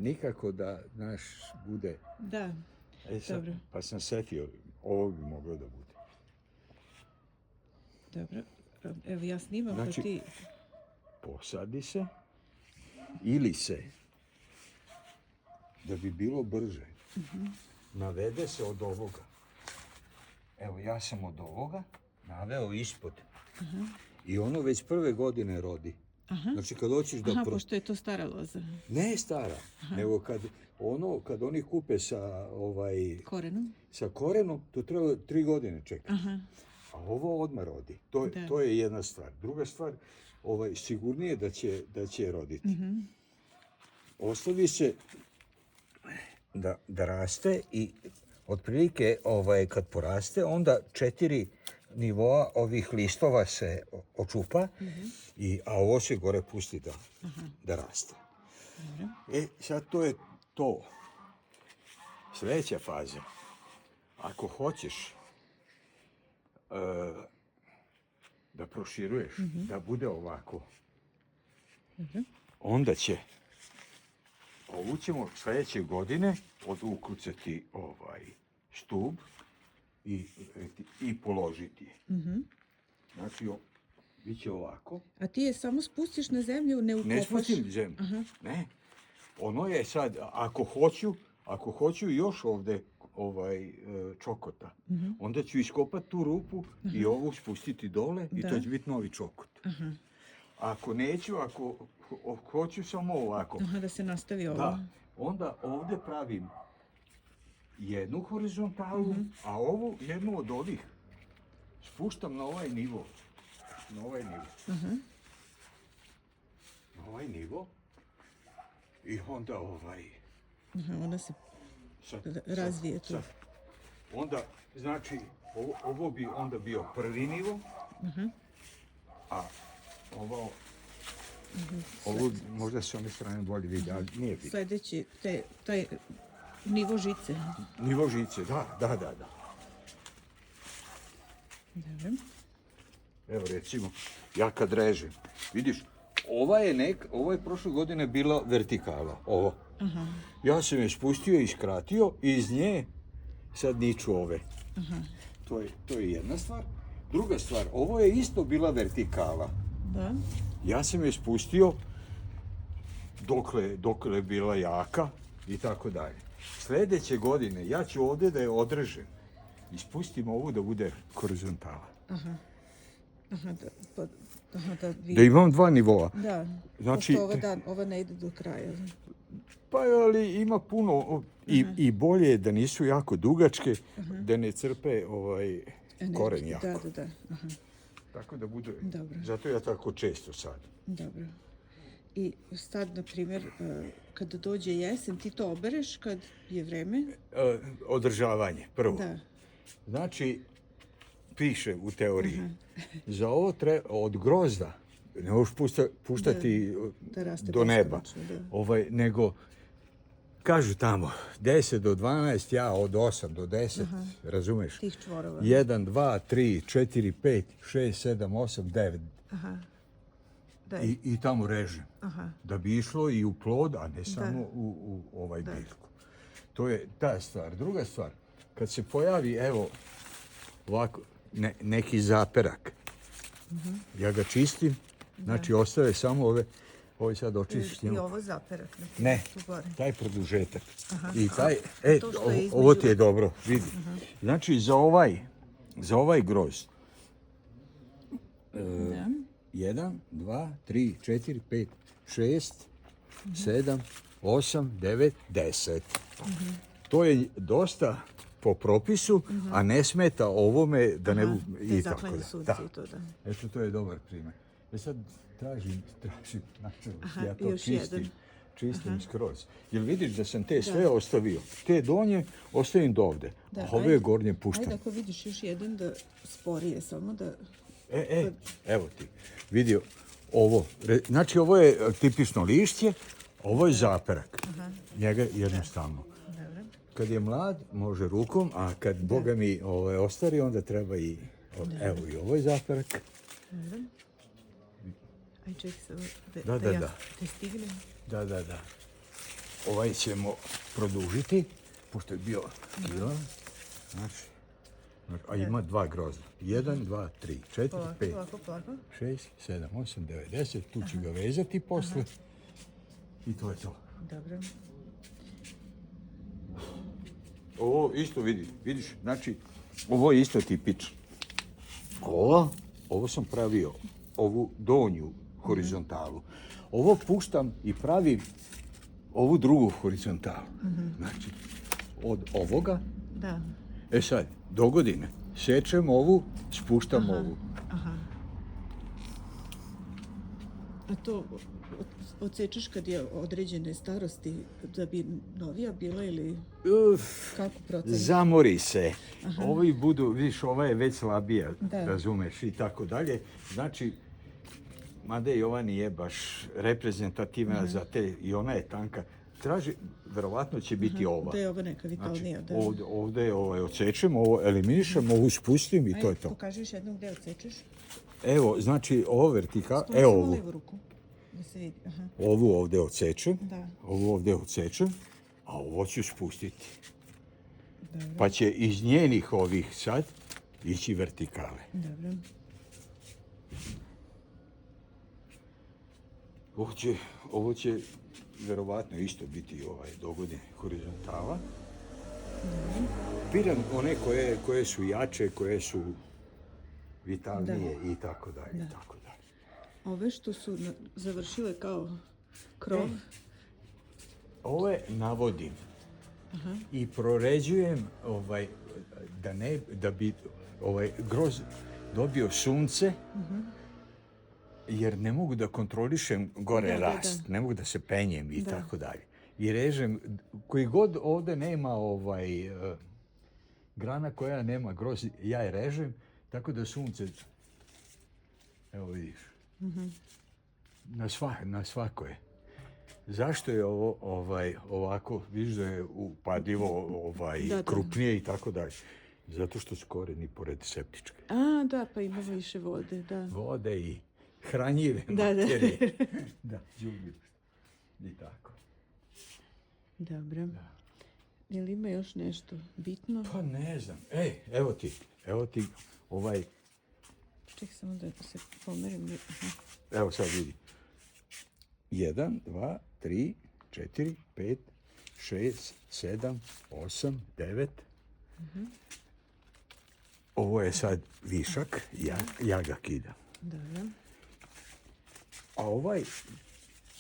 nikako da naš bude... Da, dobro. Pa sam setio, ovo bi moglo da bude. Dobro, evo ja snimam, znači, pa ti... Posadi se ili se, da bi bilo brže, navede se od ovoga. Evo, ja sam od ovoga naveo ispod. I ono već prve godine rodi. Znači, kad hoćeš da... pošto je to stara loza. Ne stara, nego kad oni kupe sa korenom, sa korenom, to treba 3 godine čekati. A ovo odmah rodi. To je jedna stvar. Druga stvar, sigurnije da će roditi. Ostavi se da raste i otprilike kad poraste, onda 4 nivoa ovih listova se očupa, a ovo se gore pusti da raste. Sad to je to. Sljedeća faza. Ako hoćeš da proširuješ, da bude ovako, onda ovu ćemo sljedeće godine ukucati stub i položiti je. Znači, bit će ovako. A ti je samo spustiš na zemlju, ne ukopaš? Ne spustim zemlju, ne. Ono je sad, ako hoću još ovde čokota, onda ću iskopati tu rupu i ovu spustiti dole i to će biti novi čokot. Ako neću, ako hoću samo ovako. Da se nastavi ovo. Da, onda ovde pravim jednu horizontalu, a ovu jednu od ovih spuštam na ovaj nivo. Na ovaj nivo. I onda onda se razvije tu. Onda, znači, ovo bi onda bio prvi nivo, a ovo možda se ove strane bolje vidi, ali nije bitno. Sljedeći, taj nivo žice. Nivo žice, da. Dobro. Evo recimo, ja kad režem, vidiš, ova je prošle godine bila vertikala, ovo. Ja sam je spustio i skratio i iz nje sad niču ove. To je jedna stvar. Druga stvar, ovo je isto bila vertikala. Da. Ja sam je spustio dokle je bila jaka i tako dalje. Sljedeće godine ja ću ovdje da je održem i spustim ovu da bude horizontala. Da imam 2 nivoa. Da, znači, ova ne ide do kraja. Pa ali ima puno i bolje je da nisu jako dugačke, da ne crpe koren jako. Da. Tako da bude, dobro. Zato ja tako često sadim. Dobro. I sad, na primjer, kada dođe jesen, ti to obereš kad je vreme? Održavanje, prvo. Da. Znači, piše u teoriji, za ovo treba od grozda, ne možeš puštati do neba, nego, kažu tamo, 10 do 12, ja od 8 do 10, razumeš? Tih čvorova. 1, 2, 3, 4, 5, 6, 7, 8, 9. I tamo režem. Da bi išlo i u plod, a ne samo u biljku. To je ta stvar. Druga stvar, kad se pojavi, evo, ovako, neki zaperak, ja ga čistim, znači ostave samo ove sad očistim. I ovo zaperak? Ne, taj produžetak. I taj, ovo ti je dobro, vidi. Znači, za ovaj grozd, 1, 2, 3, 4, 5, 6, 7, 8, 9, 10. To je dosta po propisu, a ne smeta ovome da ne... I tako da. Eto, to je dobar primjer. Sad tražim načelno, ja to čistim skroz. Jer vidiš da sam te sve ostavio. Te donje ostavim do ovde, a ove gornje puštam. Ajde, ako vidiš još jedan da sporije, samo da... Evo ti, vidio ovo. Znači, ovo je tipično lišće, ovo je zaperak. Njega jednostavno. Kad je mlad, može rukom, a kad Boga mi ostari, onda treba i... Evo, i ovo je zaperak. Aj, ček se, da te stignem. Da. ovaj ćemo produžiti, pošto je bio kila. Znači, a ima 2 grozda. 1, 2, 3, 4, 5, Polako. 6, 7, 8, 9, 10. Tu ću ga vezati posle. I to je to. Dobro. Ovo isto vidiš, znači, ovo je isto tipično. Ovo sam pravio, ovu donju horizontalu. Ovo puštam i pravim ovu drugu horizontalu. Znači, od ovoga, Da. sad, do godine, sečem ovu, spuštam ovu. Aha. A to odsečeš kad je određene starosti da bi novija bila ili kako procenat? Zamori se. Ovi budu, vidiš, ova je već slabija, Da. razumeš, i tako dalje. Znači, mada i ova nije baš reprezentativna za te, i ona je tanka. Traži, verovatno će biti ova. Da je ova neka vitalnija. Znači, Da. ovdje odsečem, ovo eliminišem, ovo spustim i to je to. Pokaži još jednom gde odsečeš. Evo, znači, ovo vertikal, Spusti evo samo ovu. levu ruku. Da se vidi. Aha. Ovu ovdje odsečem, Da. ovu ovdje odsečem, a ovo ću spustiti. Dobro. Pa će iz njenih ovih sad ići vertikale. Dobro. Ovo će verovatno isto biti dogodine horizontala. Biram one koje su jače, koje su vitalnije i tako dalje. Tako dalje. Ove što su završile kao krov. Ove navodim i proređujem da bi groz dobio sunce, jer ne mogu da kontrolišem gore rast, ne mogu da se penjem i tako dalje. I režem, koji god ovdje nema grana koja nema groz, ja je režem, tako da sunce, evo vidiš, na svako je. Zašto je ovo ovako, vidiš da je upadljivo krupnije i tako dalje? Zato što su koreni pored septičke. A, da, pa ima više vode, da. Vode i hranjive materije. Da, đubrište. I tako. Dobro. Je li ima još nešto bitno? Pa ne znam. Evo ti ovaj, Čekaj samo da se pomerim. Aha. evo sad vidi. 1, 2, 3, 4, 5, 6, 7, 8, 9. Ovo je sad višak, ja ga kidam. Dobro. A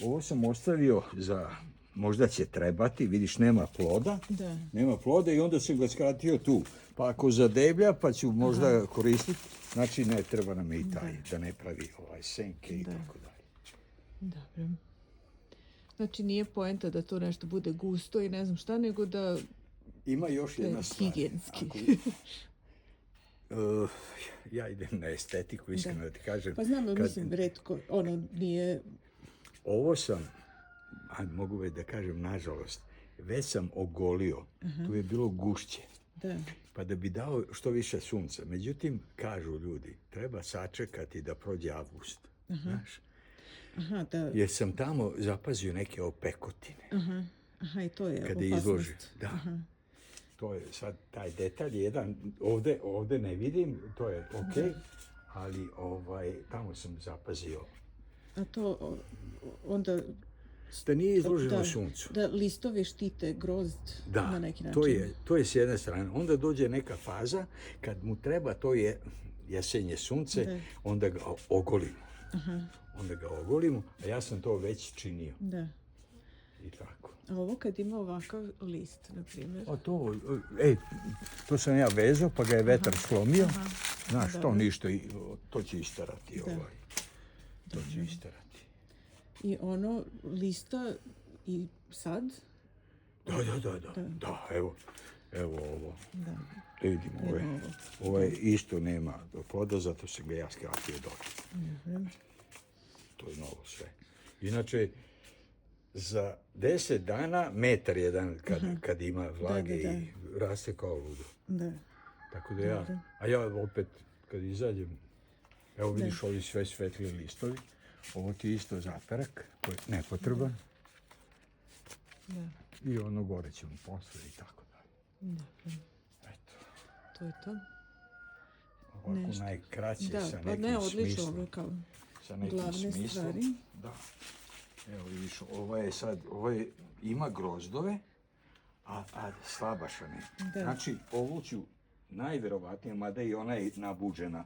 ovo sam ostavio za, možda će trebati, vidiš, nema ploda. Da. Nema ploda i onda sam ga skratio tu. Pa ako zadeblja, pa ću možda koristiti. Znači, ne treba nam i taj, da ne pravi senke i tako dalje. Dobro. Znači nije poenta da to nešto bude gusto i ne znam šta, nego da Ima još jedna stvar. higijenski. Ja idem na estetiku, iskreno da ti kažem. Pa znam, mislim, retko, nije... Ovo sam, mogu već da kažem, nažalost, već sam ogolio. Tu je bilo gušće. Da. Pa da bi dao što više sunca. Međutim, kažu ljudi, treba sačekati da prođe avgust. Znaš? Aha, da. Jer sam tamo zapazio neke opekotine. Aha, i to je Kada opasnost. izloži. Da. To je sad taj detalj jedan, ovdje ne vidim, to je ok, ali tamo sam zapazio. A to onda... Da nije izloženo suncu. Da listovi štite grozd na neki način. To je s jedne strane. Onda dođe neka faza, kad mu treba, to je jesenje sunce, onda ga ogolimo. Onda ga ogolimo, a ja sam to već činio. Da. I tako. A ovo kad ima ovakav list, na primjer? To sam ja vezao, pa ga je vetar slomio. Znaš, to ništa, to će istarati. To će istarati. I ono lista i sad? Da, evo ovo. Da. Vidimo ovo je isto nema ploda, zato sam ga ja skratio dole. To je novo sve. Inače, za 10 dana, metar jedan kad ima vlage i raste kao ludo. Da. Tako da ja opet, kad izađem, evo vidiš ovi sve svetli listovi, ovo ti je isto zaperak, koji je nepotreban. Da. I ono gore ćemo posle i tako dalje. Dobro, Eto, to je to. ovako Nešto. najkraće Da, sa pa nekim ne, odlično, smislom. ovo je kao Sa nekim glavne smislom. stvari. Da. Evo vidiš, ima grozdove, a slabašane. Da. Znači, ovu ću najverovatnije, mada i ona je nabuđena,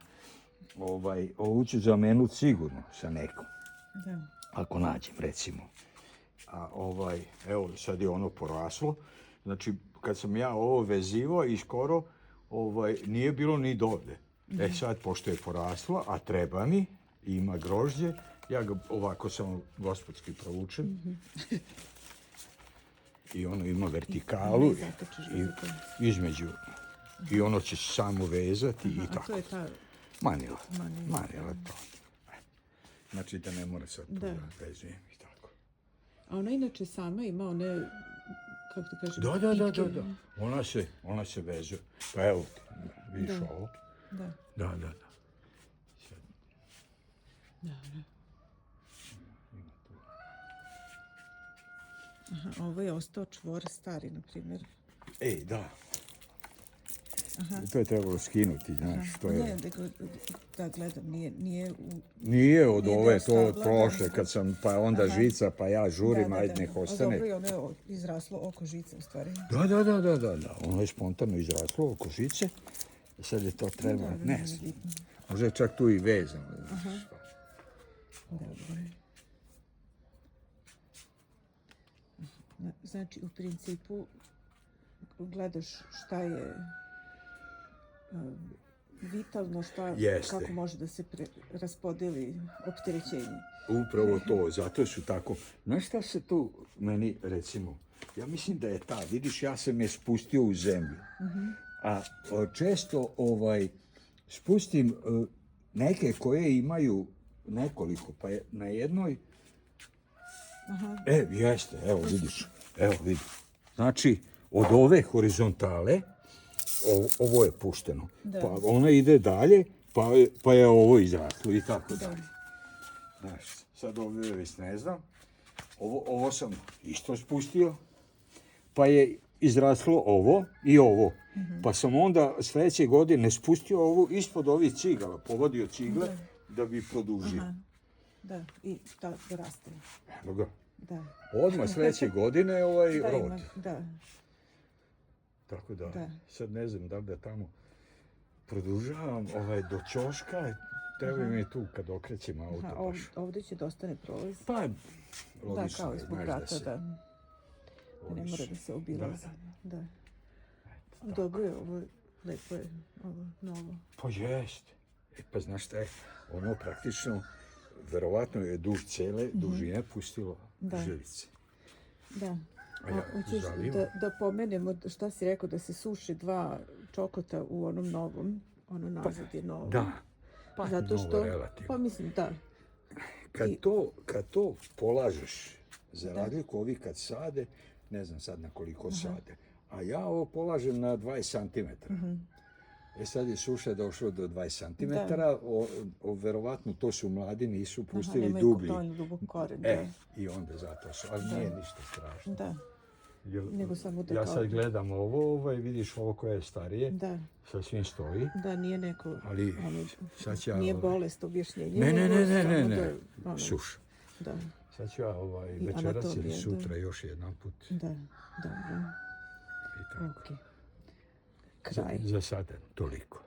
ovu ću zamenut sigurno sa nekom. Da. Ako nađem, recimo. A evo, sad je ono poraslo. Znači, kad sam ja ovo vezivao i skoro, nije bilo ni dovde. E sad, pošto je poraslo, a treba mi, ima grožđe, ja ga ovako samo gospodski provučem. I ono ima vertikalu između. I ono će se samo vezati i A to tako. je ta... Manila to. Znači da ne mora sad to da vezujem i tako. A ona inače sama ima one, kako ti kažem, Da. pitke. Ona se vezuje. Pa evo, vidiš ovo? Da. Da. Dobro. Aha, ovo je ostao čvor stari, na primjer. Ej, da. To je trebalo skinuti, znaš, to je... Ne, da gledam, nije Nije od Nije ove, dosta to oblaga. prošle, kad sam, pa onda žica, pa ja žurim, ajde nek A dobro, ostane. i ono je izraslo oko žice, u stvari. Da. Ono je spontano izraslo oko žice. Sad je to treba, ne znam. Možda je čak tu i vezano. Dobro. Znači, u principu, gledaš šta je vitalno, kako može da se raspodeli opterećenje. Upravo to, zato su tako. Znaš šta se tu meni, recimo, ja mislim da je ta, vidiš, ja sam je spustio u zemlju. A često spustim neke koje imaju nekoliko, pa je na jednoj... Jeste, evo vidi. Znači, od ove horizontale, ovo je pušteno, pa ona ide dalje, pa je ovo izraslo i tako dalje. Znaš, sad ovdje već ne znam, ovo sam isto spustio, pa je izraslo ovo i ovo. Pa sam onda sljedeće godine spustio ovu ispod ovih cigala, povodio cigle da bi produžio. Da, i da raste. Evo ga. Da. Odmah sljedeće godine rod. Da. Tako da, sad ne znam da li da tamo produžavam do ćoška, treba mi tu kad okrećem auto baš. Ovdje će da ostane prolaz. Pa, logično, kao zbog znaš vrata, da. Ne mora da se obilazi. Da. Dobro je, ovo lepo je, ovo novo. Pa jest. Pa znaš šta je, ono praktično, verovatno je duž cele dužine pustilo žilice. Da. Hoćeš da pomenemo šta si rekao, da se suše 2 čokota u onom novom, ono nazad je novo. Da, pa zato što, novo relativno. Pa mislim, da. Kad to polažeš, za razliku ovi kad sade, ne znam sad na koliko sade, a ja ovo polažem na 20 cm. Sad je suša došlo do 20 cm, verovatno to su mladi, nisu pustili dublji. Nemaju dubok koren. I onda zato su, ali nije ništa strašno. Da. Nego samo da ja sad gledam ovo i vidiš ovo koje je starije, sasvim stoji. Da, nije neko, ali sad ću ja... Nije bolest objašnjenje. Ne, suša. Da. Sad ću ja večeras ili sutra još jedan put. Da, dobro. I tako. Kraj. Za sada toliko.